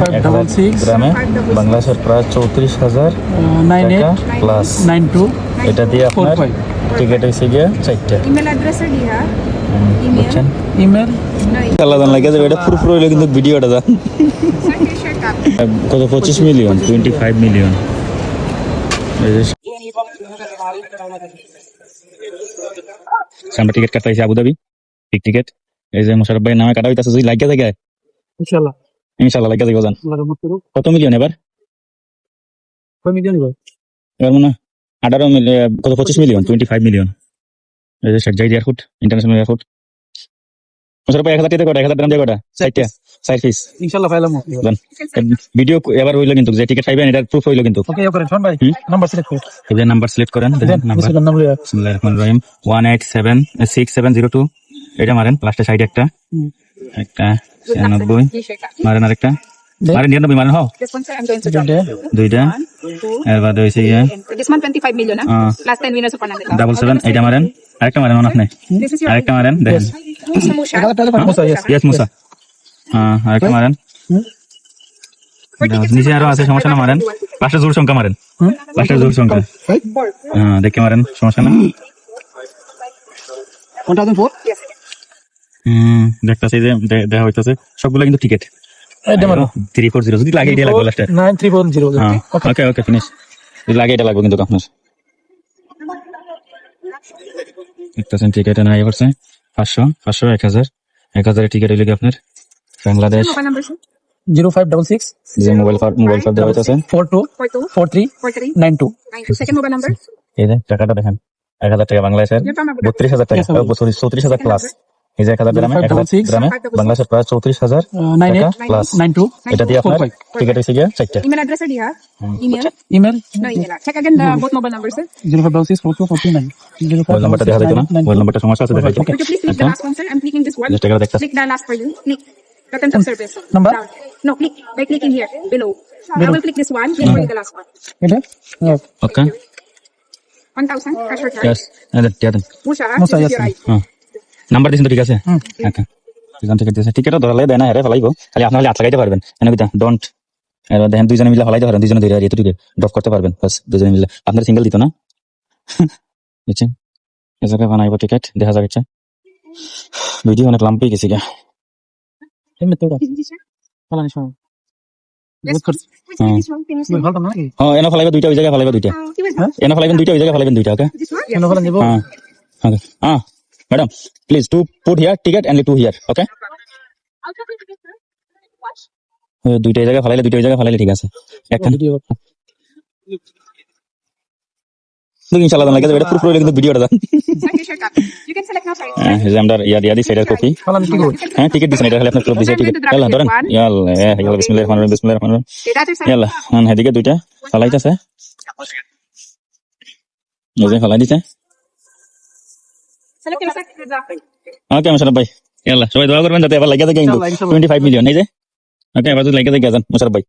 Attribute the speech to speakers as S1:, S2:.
S1: 1066
S2: গ্রামে বাংলাদেশের প্রায় 34,000 টাকা প্লাস
S1: 92
S2: এটা দিয়ে আপনার টিকিট হয়েছে গিয়ে 4টা
S3: Email address dia.
S2: বুঝছেন
S1: ইমেল
S2: আল্লাহ লাগে যাবে এটা পুরো হইলো কিন্তু ভিডিওটা দা
S3: Share card.
S2: কত 25 মিলিয়ন 25 মিলিয়ন আমরা টিকিট কাটতে পাইছি আবুধাবি পিক টিকিট এই যে মোশারফ ভাইয়ের নামে কাটা হইতাছে যদি লাগিয়ে থাকে
S1: ইনশাআল্লাহ
S2: ইনশাআল্লাহ লাগিয়ে যাবে জান
S1: আল্লাহর রহমত করুক
S2: কত মিলিয়ন এবার
S1: কয় মিলিয়ন গো
S2: এবার মনে হয় 18 মিলিয়ন কত 25 মিলিয়ন 25 মিলিয়ন এই যে শেরজাই এয়ারপোর্ট ইন্টারন্যাশনাল এয়ারপোর্ট মোশারফ ভাই 1000 টাকা কটা 1000 টাকা দিয়ে কটা 4টা 4 পিস
S1: ইনশাআল্লাহ ফাইলাম
S2: ভিডিও এবার হইলো কিন্তু যে টিকিট পাইবেন এটার প্রুফ হইলো কিন্তু
S1: ওকে করেন শোন ভাই নাম্বার সিলেক্ট করুন
S2: এই যে নাম্বার সিলেক্ট করেন দেখেন নাম্বার বিসমিল্লাহির রহমানির রহিম 1876702 এটা মারেন লাস্টে সাইডে একটা 96 মারেন আরেকটা মারেন 99 মারেন হও
S3: This one, sir, I'm going to drop.
S2: দুইটা
S3: 1, 2,
S2: এর বাদে হইছে গিয়া
S3: this one 25 million, huh? Plus 10 winners of 100.
S2: 77 এটা মারেন আরেকটা মারেন মনে আপনি
S3: This is your
S2: আরেকটা মারেন দেখেন
S3: Musha.
S1: মুসা ইয়েস
S2: ইয়েস মুসা আরেকটা মারেন নিচে আরো আছে সমস্যা না মারেন পাঁচটা জোড় সংখ্যা মারেন পাঁচটা জোড় সংখ্যা দেখে মারেন সমস্যা না
S1: 1004
S3: Yes.
S2: দেখতেছি যে দেখা হইতেছে সবগুলো কিন্তু টিকিট
S1: এটা মারো
S2: 340 যদি লাগে এটা লাগবে লাস্টে
S1: 9340
S2: ওকে ওকে ফিনিশ যদি লাগে এটা লাগবে কিন্তু আপনার দেখতেছেন টিকিট নাই পড়ছে 500 500 1000 1000 এর টিকিট হইলে কি আপনার বাংলাদেশ
S3: Mobile number, sir.
S1: 0566
S2: যে মোবাইল ফোন দেওয়া হইতেছে
S1: 42
S3: 42
S1: 43
S3: 43
S1: 92
S3: 92. Second mobile number.
S2: এই যে টাকাটা দেখেন 1000 টাকা বাংলাদেশের 32,000 টাকা সরি 34,000 প্লাস এই যে 1000 গ্রামে 1000 গ্রামে বাংলাদেশের প্রায় 34,000 টাকা প্লাস
S1: 92
S2: এটা দিয়ে আপনার টিকিট হইছে গিয়া 4টা
S3: Email address dia. Email.
S1: Email
S3: No email. Check again the both mobile numbers, sir.
S1: 0566 4249
S2: mobile নাম্বারটা দেখা যাইতো না মোবাইল নাম্বারটা সমস্যা আছে দেখাইতো
S3: Could you please click the last one, sir? I'm clicking this one.
S2: Just take a look.
S3: Click the last for you. Click. The terms of service.
S1: Number?
S3: Down. No, click. By clicking here, below. I will click this one. Click for the last one.
S1: এটা
S2: ওকে
S3: 1,000. Cash or card.
S2: Yes দেন দিয়া দেন
S3: Musha,
S1: Musha,
S3: this
S1: yes,
S3: is your
S1: sir.
S3: ID.
S2: Number দিছেন তো ঠিক আছে ওকে দুজন ticket দিয়েছে টিকিটও ধরালে দেয় না হেরে ফেলাইবো খালি আপনারা হাত লাগাইতে পারবেন এনে বিদা ডোন্ট এর দেখেন দুইজনে মিলে ফেলাইতে পারেন দুইজনে ধরে এত টিকিট ড্রপ করতে পারবেন বাস দুইজনে মিলে আপনার সিঙ্গেল দিত না বুঝছেন এসবে বানাইবো টিকিট দেখা যাবে ইচ্ছা ভিডিও অনেক লম্বা হয়ে গেছে গা
S1: এমনি তো
S3: Is this one?
S1: ফালানি সময়
S3: Yes.
S1: Good.
S3: Which one? This one? Can you see?
S1: ভালো নাকি
S2: হ্যাঁ এনে ফেলাইবো দুইটা ওই জায়গায় ফেলাইবো দুইটা
S3: He was not.
S2: এনে ফেলাইবেন দুইটা ওই জায়গায় ফেলাইবেন দুইটা ওকে
S3: This one?
S1: কেন বলেন দেব
S2: হ্যাঁ okay madam please to put here ticket and to here okay
S3: I'll try to get sir. Watch.
S2: দুইটা এই জায়গায় ফেলাইলে দুইটা ওই জায়গায় ফেলাইলে ঠিক আছে একটা
S1: ভিডিও
S2: ইনশাআল্লাহ লাগে যাবে এটা পুরো হইলো কিন্তু ভিডিওটা
S3: Sir, your share card. You can select now, sorry.
S2: এই যে আমরা ইয়া দিছি এটার কপি
S1: ফালানি কি কই
S2: হ্যাঁ টিকিট দিছেন এটা খালি আপনার প্রুফ দিছে টিকিট ইয়াল্লাহ ধরেন ইয়াল্লাহ বিসমিল্লাহির রহমানির রহিম বিসমিল্লাহির রহমানির রহিম
S3: Okay, that's it, sir.
S2: ইয়াল্লাহ এদিকে দুইটা ফলাইতাছে এই যে ফলাই দিছে
S3: Select your sir.
S2: ওকে মোশারফ ভাই ইয়াল্লাহ সবাই দোয়া করবেন যাতে এবার লাগিয়ে থাকে কিন্তু 25 মিলিয়ন এই যে ওকে এবার যদি লাগিয়ে থাকে মোশারফ ভাই